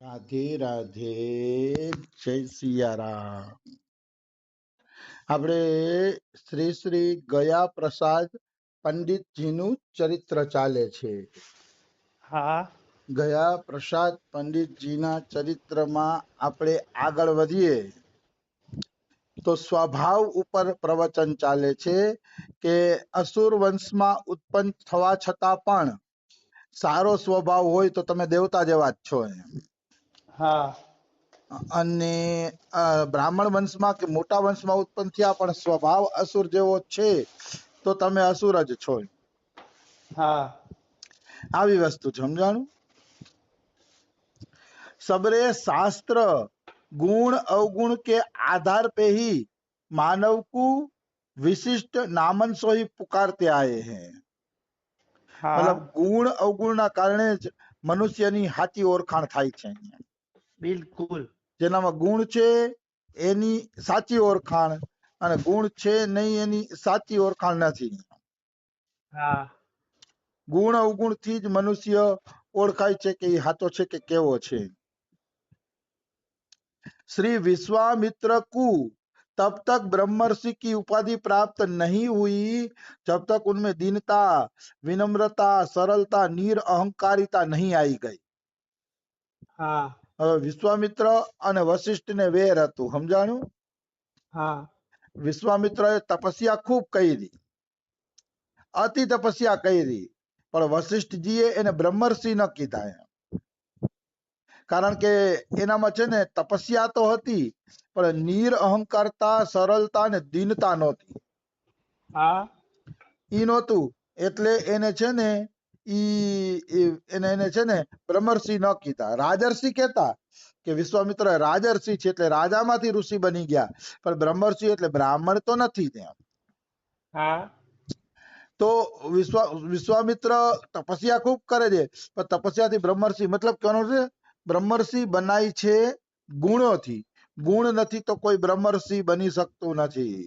રાધે રાધે, જય સિયારામ. આપણે શ્રી શ્રી ગયા પ્રસાદ પંડિતજીનું ચરિત્ર ચાલે છે. હા ગયા પ્રસાદ પંડિતજીના ચરિત્રમાં આપણે આગળ વધીએ તો સ્વભાવ ઉપર પ્રવચન ચાલે છે કે અસુર વંશમાં ઉત્પન્ન થવા છતાં પણ સારો સ્વભાવ હોય તો તમે દેવતા જેવા જ છો એમ. હા અને બ્રાહ્મણ વંશમાં કે મોટા વંશમાં ઉત્પન્ન થયા પણ સ્વભાવ અસુર જેવો છે તો તમે અસુર જ છો. હા આવી વસ્તુ સમજાણું. सबरे शास्त्र गुण अवगुण के आधार पे ही मानव को विशिष्ट नामन सो ही पुकारते आए हैं. હા मतलब गुण अवगुण ना कारणे ज मनुष्यनी हाची ओळखाण થાય છે. બિલકુલ જેનામાં ગુણ છે એની સાચી ઓળખાણ અને ગુણ છે નહીં એની સાચી ઓળખાણ નથી. હા ગુણ અવગુણ થી જ મનુષ્ય ઓળખાય છે કે એ હાચો છે કે કેવો છે. श्री विश्वामित्र को तब तक ब्रह्मर्षि की उपाधि प्राप्त नहीं हुई जब तक उनमें दीनता, विनम्रता, सरलता, निरअहंकारिता नहीं आई गई. હા વિશ્વામિત્ર અને વશિષ્ઠ ને વેર હતું, સમજાણું. હા વિશ્વામિત્રએ તપસ્યા ખૂબ કરી, અતિ તપસ્યા કરી, પણ વશિષ્ઠજીએ એને બ્રહ્મર્ષિ ન કીધા. કારણ કે એનામાં છે ને તપસ્યા તો હતી પણ નિરઅહંકારતા, સરળતા ને દીનતા નહોતી. હા ઈ નહોતું એટલે એને છે ને એને છે ને બ્રહ્મર્ષિ ન કીધા, રાજર્ષિ કહેતા કે વિશ્વામિત્ર રાજર્ષિ છે એટલે રાજામાંથી ઋષિ બની ગયા, પણ બ્રહ્મર્ષિ એટલે બ્રાહ્મણ તો નથી ત્યાં. હા તો વિશ્વામિત્ર તપસ્યા ખૂબ કરે છે પણ તપસ્યાથી બ્રહ્મર્ષિ મતલબ કેનો છે, બ્રહ્મર્ષિ બનાય છે ગુણોથી, ગુણ નથી તો કોઈ બ્રહ્મર્ષિ બની શકતું નથી.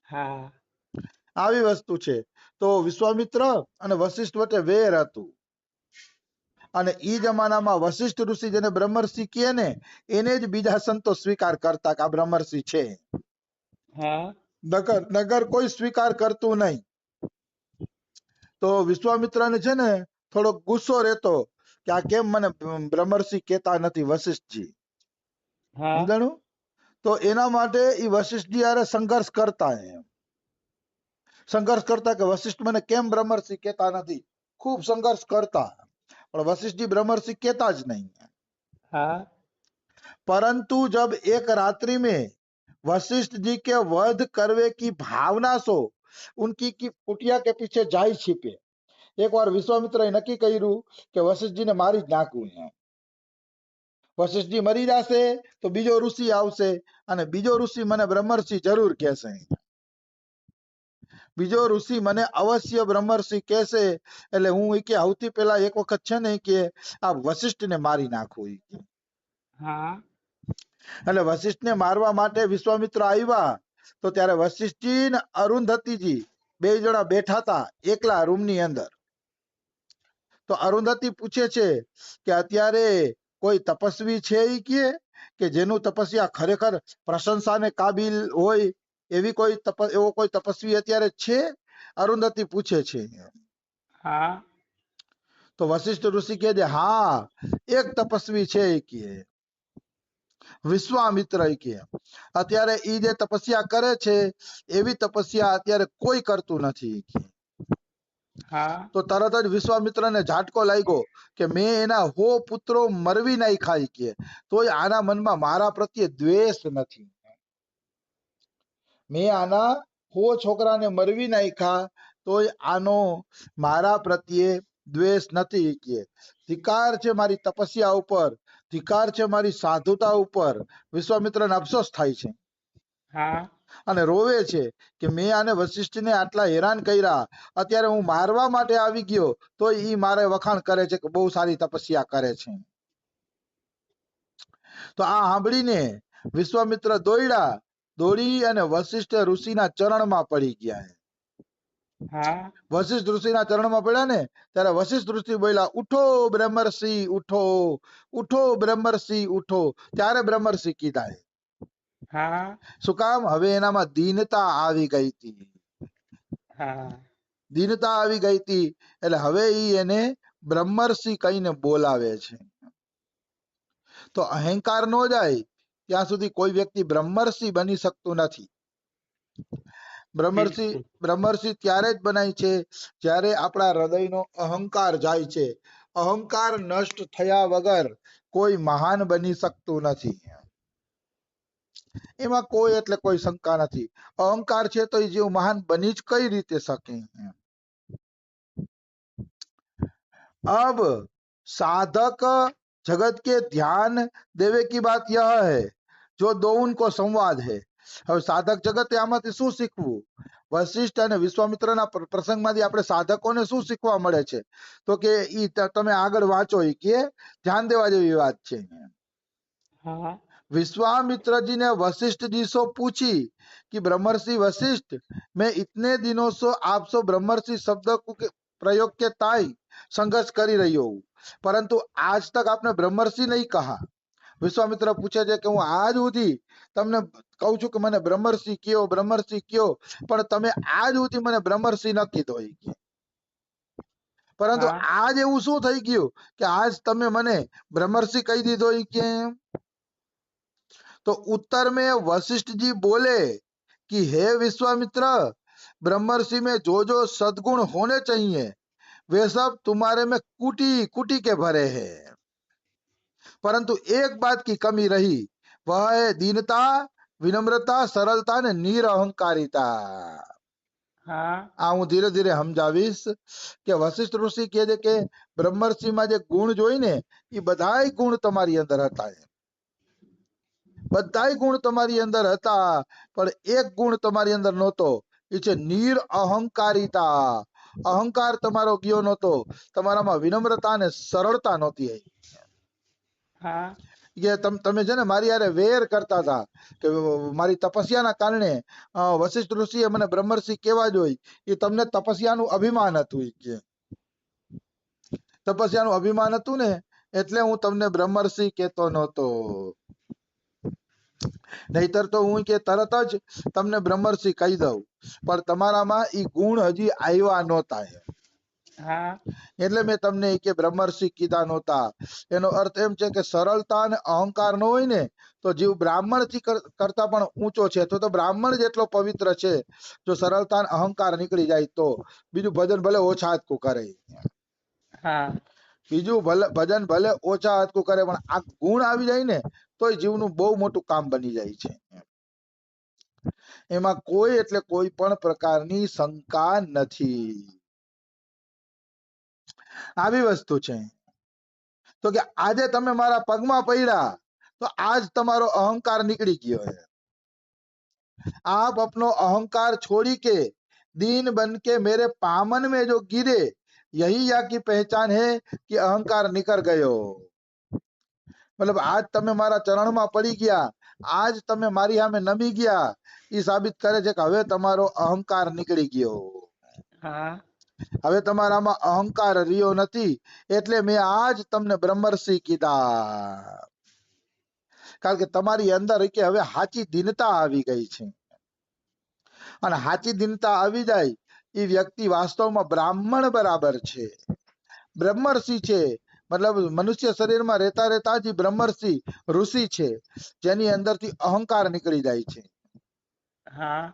હા આવી વસ્તુ છે. તો વિશ્વામિત્ર અને વશિષ્ઠ વચ્ચે વેર હતું અને ઈ જમાનામાં વશિષ્ઠ ઋષિ જેને બ્રહ્મર્ષિ કહે ને એને જ બીજા સંતો સ્વીકાર કરતા કે આ બ્રહ્મર્ષિ છે. હા નગર કોઈ સ્વીકાર કરતું નહીં. તો વિશ્વામિત્રને છે ને થોડો ગુસ્સો રહેતો કે આ કેમ મને બ્રહ્મર્ષિ કહેતા નથી વશિષ્ઠજી, હા સમજાણું. તો એના માટે ઈ વશિષ્ઠજી હારે સંઘર્ષ કરતા કે વશિષ્ઠ મને કેમ બ્રહ્મર્ષિ કહેતા નથી, ખૂબ સંઘર્ષ કરતા પણ वशिष्ठ ब्रह्मर्षि कहता ज नहीं. हाँ परंतु जब एक रात्रि में वशिष्ठ जी के वध करवे की भावना सो उनकी की कुटिया के पीछे जाई छिपे. एक बार विश्वामित्र नक्की कर्યું કે વશિષ્ઠજી ને મારી જ નાખવું છે. વશિષ્ઠજી મરી જશે તો બીજો ઋષિ આવશે અને બીજો ઋષિ મને બ્રહ્મર્ષિ જરૂર કહેશે. બીજો ઋષિ મને અવશ્ય બ્રહ્મર્ષિ કહેશે એટલે હું કે સૌથી પહેલા એક વખત છે ને કે આ વશિષ્ઠને મારી નાખવું. हाँ એટલે વશિષ્ઠને મારવા માટે વિશ્વામિત્ર આવ્યા તો ત્યારે વશિષ્ઠજી ને અરુંધતીજી બે જણા બેઠા હતા એકલા રૂમની અંદર. તો અરુંધતી પૂછે છે કે અત્યારે કોઈ તપસ્વી છે કે જેનું તપસ્યા ખરેખર પ્રશંસાને કાબિલ હોય એવી કોઈ એવો કોઈ તપસ્વી અત્યારે છે? અરુંધતી પૂછે છે. हाँ તો વશિષ્ઠ ઋષિ કહે છે હા એક તપસ્વી છે કે વિશ્વામિત્ર કે અત્યારે ઈ જે તપસ્યા કરે છે એવી તપસ્યા અત્યારે કોઈ કરતું નથી. हाँ તો તરત જ વિશ્વામિત્રને ઝાટકો લાગ્યો કે મેં એના હો પુત્રો મરવી નાખ્યા કે તોય આના મનમાં મારા પ્રત્યે દ્વેષ નથી. મેં આના હો છોકરાને મરવી નાખ્યા તોય આનો મારા પ્રત્યે દ્વેષ નથી કે ધિકાર છે મારી તપસ્યા ઉપર, ધિકાર છે મારી સાધુતા ઉપર. વિશ્વામિત્રને અફસોસ થાય છે हाँ અને રોવે છે કે મેં આને વશિષ્ઠને આટલા હેરાન કર્યા, અત્યારે હું મારવા માટે આવી ગયો તો ઈ મારે વખાણ કરે છે કે બહુ સારી તપસ્યા કરે છે. તો આ સાંભળીને વિશ્વામિત્ર દોડી અને વશિષ્ઠ ઋષિના ચરણમાં પડી ગયા. હા વશિષ્ઠ ઋષિના ચરણમાં પડ્યા ને ત્યારે વશિષ્ઠ ઋષિ બોલ્યા, ઉઠો બ્રહ્મર્ષિ ઉઠો, ઉઠો બ્રહ્મર્ષિ ઉઠો. ત્યારે બ્રહ્મર્ષિ કીધા. હા શું કામ? હવે એનામાં દીનતા આવી ગઈ હતી. હા દીનતા આવી ગઈ હતી એટલે હવે એને બ્રહ્મર્ષિ કહીને બોલાવે છે. તો અહંકાર નો જાય ત્યાં સુધી કોઈ વ્યક્તિ બ્રહ્મર્ષિ બની શકતું નથી. બ્રહ્મર્ષિ બિલકુલ. બ્રહ્મર્ષિ ત્યારે જ બનાય છે જ્યારે આપણા હૃદયનો અહંકાર જાય છે. અહંકાર નષ્ટ થયા વગર કોઈ મહાન બની શકતું નથી. એમાં કોઈ એટલે કોઈ શંકા નથી. અહંકાર છે તો એ જીવ મહાન બની જ કઈ રીતે શકે? अब साधक जगत के ध्यान देवे की बात यह है जो दो उनको संवाद है. હવે સાધક જગતે આમાંથી શું શીખવું? વશિષ્ઠ અને વિશ્વામિત્રના પ્રસંગમાંથી આપણે સાધકોને શું શીખવા મળે છે? તો કે ઈ તમે આગળ વાંચો, ઈ કે ધ્યાન દેવા જેવી વાત છે. હા विश्वामित्र ने वशिष्ठ जी से पूछी कि ब्रह्मर्षि वशिष्ठ, मैं इतने दिनों से आपसे ब्रह्मर्षि शब्द के प्रयोग के ताई संघर्ष કરી રહ્યો हूँ, परंतु आज तक आपने ब्रह्मर्षि नहीं कहा. વિશ્વામિત્ર પૂછે છે કે હું આજ સુધી તમને કહું છું કે મને બ્રહ્મર્ષિ કયો, પણ તમે આજ સુધી મને બ્રહ્મર્ષિ ન કીધો. પરંતુ હા આજ એવું શું થઈ ગયું કે આજ તમે મને બ્રહ્મર્ષિ કહી દીધો? કે तो उत्तर में वशिष्ठ जी बोले कि हे विश्वामित्र, ब्रह्मर्षि में जो जो सद्गुण होने चाहिए वे सब तुम्हारे में कुटी कुटी के भरे हैं, परंतु एक बात की कमी रही, वह है दीनता, विनम्रता, सरलता ने निरअहंकारिता. હા આ હું ધીરે ધીરે સમજાવીશ કે વશિષ્ઠ ઋષિ કહે છે કે બ્રહ્મર્ષિમાં જે ગુણ જોઈ ને એ બધાય ગુણ તમારી અંદર હતા. બધાય ગુણ તમારી અંદર હતા, પણ એક ગુણ તમારી અંદર નહોતો, એ છે નિર અહંકારિતા. અહંકાર તમારો ગયો નહોતો, તમારામાં વિનમ્રતા અને સરળતા નહોતી. હા કે તમે છે ને મારી હારે વેર કરતા હતા કે મારી તપસ્યાના કારણે વશિષ્ઠ ઋષિએ મને બ્રહ્મર્ષિ કેવા જોઈ, એ તમને તપસ્યાનું અભિમાન હતું. ઈ કે તપસ્યાનું અભિમાન હતું ને એટલે હું તમને બ્રહ્મર્ષિ કહેતો નહોતો. નહીતર તો હું કે તરત જ તમને બ્રહ્મર્ષિ કહી દઉં, પણ તમારામાં ઈ ગુણ હજી આવ્યા નહોતા. હા એટલે મેં તમને કે બ્રહ્મર્ષિ કીધા નહોતા. એનો અર્થ એમ છે કે સરળતા અને અહંકાર ન હોય ને તો જીવ બ્રાહ્મણ થી કરતા પણ ઊંચો છે, તો બ્રાહ્મણ જેટલો પવિત્ર છે. જો સરળતા અને અહંકાર નીકળી જાય તો બીજું ભજન ભલે ઓછા હાથકું કરે, હા બીજું ભજન ભલે ઓછા હાથકું કરે, પણ આ ગુણ આવી જાય ને તો જીવનું બહુ મોટું કામ બની જાય છે. એમાં કોઈ એટલે કોઈ પણ પ્રકારની શંકા નથી. આવી વસ્તુ છે. તો કે આજે તમે મારા પગમાં પડ્યા તો આજ તમારો અહંકાર નીકળી ગયો है. आप अपनो अहंकार छोड़ी के दीन बन के मेरे पामन में जो गिरे, यही यहाँ की पहचान है कि अहंकार निकल गयो. મતલબ આજ તમે મારા ચરણમાં પડી ગયા, આજ તમે મારી સામે નમી ગયા, એ સાબિત કરે છે કે હવે તમારો અહંકાર નીકળી ગયો. હા હવે તમારામાં અહંકાર રહ્યો નથી, એટલે મેં આજ તમને બ્રહ્મર્ષિ કીધા. કારણ કે તમારી અંદર કે હવે સાચી દીનતા આવી ગઈ છે, અને સાચી દીનતા આવી જાય એ વ્યક્તિ વાસ્તવમાં બ્રાહ્મણ બરાબર છે, બ્રહ્મર્ષિ છે. મતલબ મનુષ્ય શરીરમાં રહેતા રહેતા જ બ્રહ્મર્ષિ ઋષિ છે, જેની અંદરથી અહંકાર નીકળી જાય છે. હા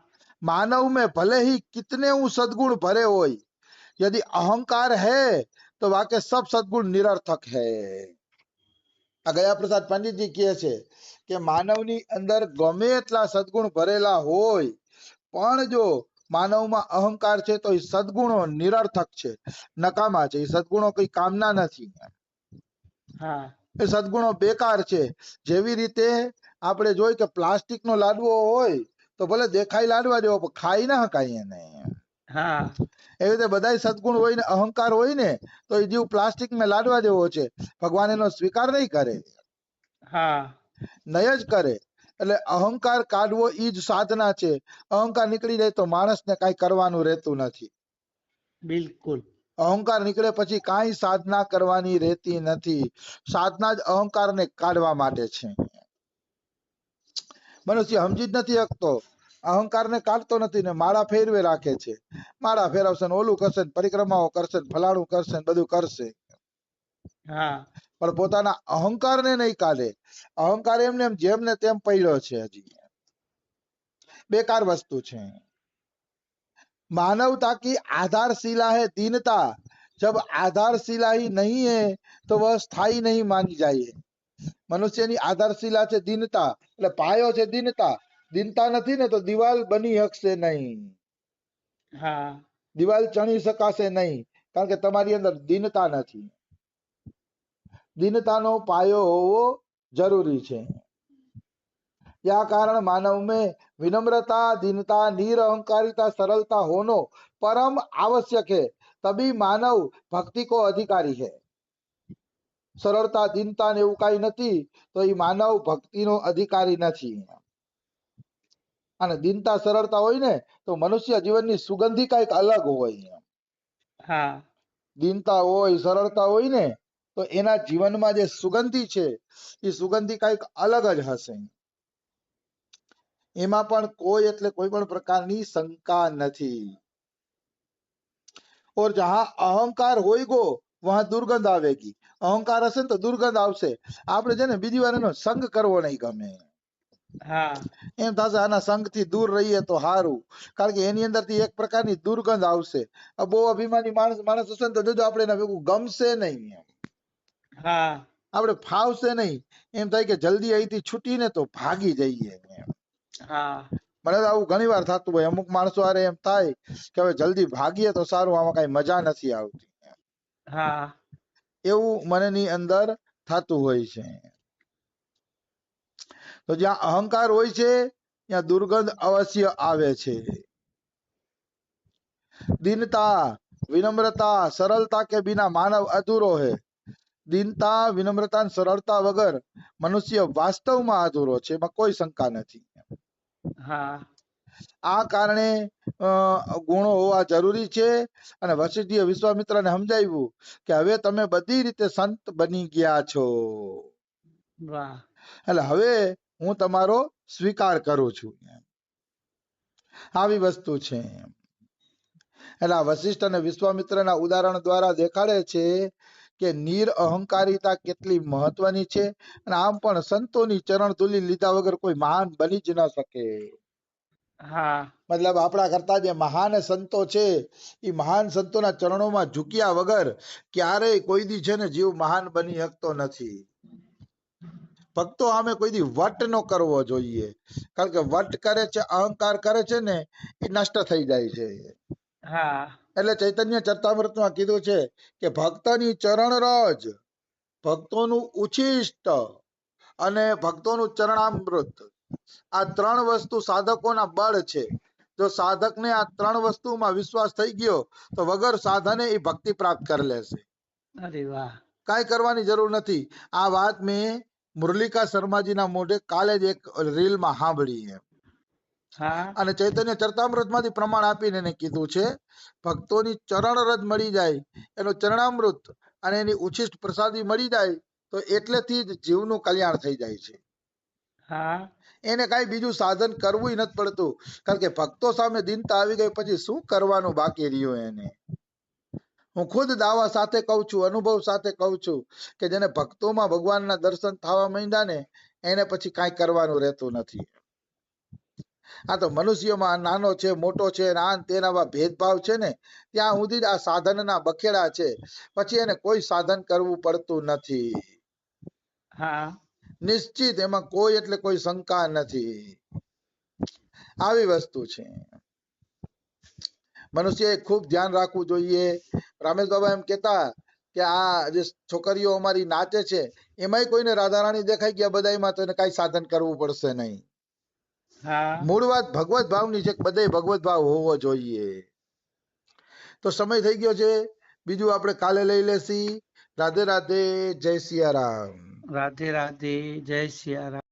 मानव में भले ही कितने सदगुण भरे हो, यदि अहंकार है तो वाके सब सदगुण निरर्थक है. આ ગયા પ્રસાદ પંડિતજી કહે છે કે માનવની અંદર ગમે એટલા સદગુણ ભરેલા હોય, પણ જો માનવમાં અહંકાર છે તો એ સદગુણો નિરર્થક છે, નકામા છે. એ સદગુણો કઈ કામના નથી, હા એ સદગુણો બેકાર છે. જેવી રીતે આપણે જોઈ કે પ્લાસ્ટિક નો લાડવો હોય તો ભલે દેખાય લાડવા જેવો પણ ખાઈ ના શકાય એને. હા એવી રીતે બધા સદગુણ હોય ને અહંકાર હોય ને તો એ જીવ પ્લાસ્ટિક ને લાડવા જેવો છે, ભગવાન એનો સ્વીકાર નહીં કરે, હા નય જ કરે. એટલે અહંકાર કાઢવો ઈ જ સાધના છે. અહંકાર નીકળી જાય તો માણસને કઈ કરવાનું રહેતું નથી. બિલકુલ. અહંકાર નીકળે પછી કાંઈ સાધના કરવાની રહેતી નથી. સાધના જ અહંકારને કાઢવા માટે છે. મનુષ્ય સમજી જ નથી શકતો, અહંકારને કાઢતો નથી ને માળા ફેરવે રાખે છે. માળા ફેરવશે ને ઓલું કરશે ને પરિક્રમાઓ કરશે ને ફલાણું કરશે ને બધું કરશે, હા પણ પોતાના અહંકારને નહીં કાઢે. અહંકાર એમને એમ જેમ ને તેમ પડ્યો છે, હજી બેકાર વસ્તુ છે. मानवता की आधारशिला है दीनता. जब आधारशिला ही नहीं है तो वह स्थायी नहीं मानी जाए. મનુષ્યની આધારશિલા છે દીનતા, એટલે પાયો છે દીનતા. દીનતા નથી ને તો દિવાલ બની શકશે નહીં, હા દિવાલ ચણી શકાશે નહીં, કારણ કે તમારી અંદર દીનતા નથી. दीनताનો પાયો હોવો જરૂરી છે. या कारण मानव में विनम्रता, दीनता, निरअहंकारिता, सरलता होनो परम आवश्यक है. तभी मानव भक्ति को अधिकारी है. સરળતા, દીનતા ને એવું કઈ નથી તો એ માનવ ભક્તિનો અધિકારી નથી. અને દીનતા સરળતા હોય ને તો મનુષ્ય જીવનની સુગંધી કઈક અલગ હોય. હા દીનતા હોય, સરળતા હોય ને તો એના જીવનમાં જે સુગંધી છે એ સુગંધી કઈક અલગ જ હશે. એમાં પણ કોઈ એટલે કોઈ પણ પ્રકારની શંકા નથી. और जहां अहंकार होएगो वहां दुर्गंध आवेगी. અહંકાર હશે ને તો દુર્ગંધ આવશે. આપણે છે ને બીજી વાર એનો સંગ કરવો નહીં ગમે. હા એમ થશે આના સંગથી દૂર રહીએ તો સારું, કારણ કે એની અંદરથી એક પ્રકારની દુર્ગંધ આવશે. બહુ અભિમાની માણસ હશે ને તો જોજો આપણે એના ભેગું ગમશે નહીં, હા આપણે ફાવશે નહીં. એમ થાય કે જલ્દી અહીંથી છૂટીને તો ભાગી જઈએ. હા મને તો આવું ઘણી વાર થતું હોય. અમુક માણસો હારે એમ થાય કે હવે જલ્દી ભાગીએ તો સારું, આમાં કઈ મજા નથી આવતી, હા એવું મનની અંદર થતું હોય છે. તો જ્યાં અહંકાર હોય છે ત્યાં દુર્ગંધ અવશ્ય આવે છે. दीनता, विनम्रता, सरलता के बिना मानव अधूरो है. दीनता, विनम्रता અને સરળતા વગર મનુષ્ય વાસ્તવમાં અધૂરો છે, એમાં કોઈ શંકા નથી. હા આ કારણે ગુણો હોવા જરૂરી છે. અને વશિષ્ઠીએ વિશ્વામિત્રને સમજાવ્યું કે હવે તમે બધી રીતે સંત બની ગયા છો, વાહ એટલે હવે હું તમારો સ્વીકાર કરું છું. આવી વસ્તુ છે. એટલે આ વશિષ્ઠ અને વિશ્વામિત્રના ઉદાહરણ દ્વારા દેખાડે છે કે નિરઅહંકારિતા કેટલી મહત્વની છે. અને આમ પણ સંતોની ચરણ ધૂલી લીધા વગર કોઈ મહાન બની જ ન શકે. હા મતલબ આપણા કરતા જે મહાન સંતો છે એ મહાન સંતોના ચરણોમાં ઝૂક્યા વગર ક્યારેય કોઈ દી છે ને જીવ મહાન બની શકતો નથી. ભક્તો આમે કોઈ દી વટ નો કરવો જોઈએ, કારણ કે વટ કરે છે, અહંકાર કરે છે ને એ નષ્ટ થઈ જાય છે. હા એટલે ચૈતન્ય ચરિતામૃતમાં કીધું છે કે ભક્તની ચરણ રજ, ભક્તોનું ઉચ્છિષ્ટ અને ભક્તોનું ચરણામૃત, આ ત્રણ વસ્તુ સાધકોના બળ છે. જો સાધકને આ ત્રણ વસ્તુમાં વિશ્વાસ થઈ ગયો તો વગર સાધને એ ભક્તિ પ્રાપ્ત કરી લેશે. અરે વાહ કાંઈ કરવાની જરૂર નથી. આ વાત મેં મુરલીકા શર્માજીના મોઢે કાલે જ એક રીલમાં સાંભળી. હા અને ચૈતન્ય ચરિતામૃતમાંથી પ્રમાણ આપીને એને કીધું છે ભક્તોની ચરણ રજ મળી જાય, એનું ચરણામૃત અને એની ઉચ્છિષ્ટ પ્રસાદી મળી જાય તો એટલેથી જ જીવનું કલ્યાણ થઈ જાય છે. હા એને કઈ બીજું સાધન કરવું નથી પડતું, કારણ કે ભક્તો સામે દીનતા આવી ગઈ પછી શું કરવાનું બાકી રહ્યું એને. હું ખુદ દાવા સાથે કહું છું, અનુભવ સાથે કહું છું કે જેને ભક્તોમાં ભગવાનના દર્શન થવા માંડ્યા ને એને પછી કાંઈ કરવાનું રહેતું નથી. આ તો મનુષ્યમાં નાનો છે, મોટો છે, આ તેના ભેદભાવ છે ને ત્યાં સુધી જ આ સાધનના બખેડા છે. પછી એને કોઈ સાધન કરવું પડતું નથી. હા નિશ્ચિત, એમાં કોઈ એટલે કોઈ શંકા નથી. આવી વસ્તુ છે. મનુષ્યએ ખૂબ ધ્યાન રાખવું જોઈએ. રામેશ બાબા એમ કેતા કે આ જે છોકરીઓ અમારી નાચે છે એમાંય કોઈને રાધારાણી દેખાઈ ગયા બધાયમાં તો એને કઈ સાધન કરવું પડશે નહીં. હા મૂળ વાત ભગવત ભાવની છે, બધે ભગવત ભાવ હોવો જોઈએ. તો સમય થઈ ગયો છે, બીજું આપણે કાલે લઈ લેશી. રાધે રાધે, જય સિયારામ. રાધે રાધે, જય સિયારામ.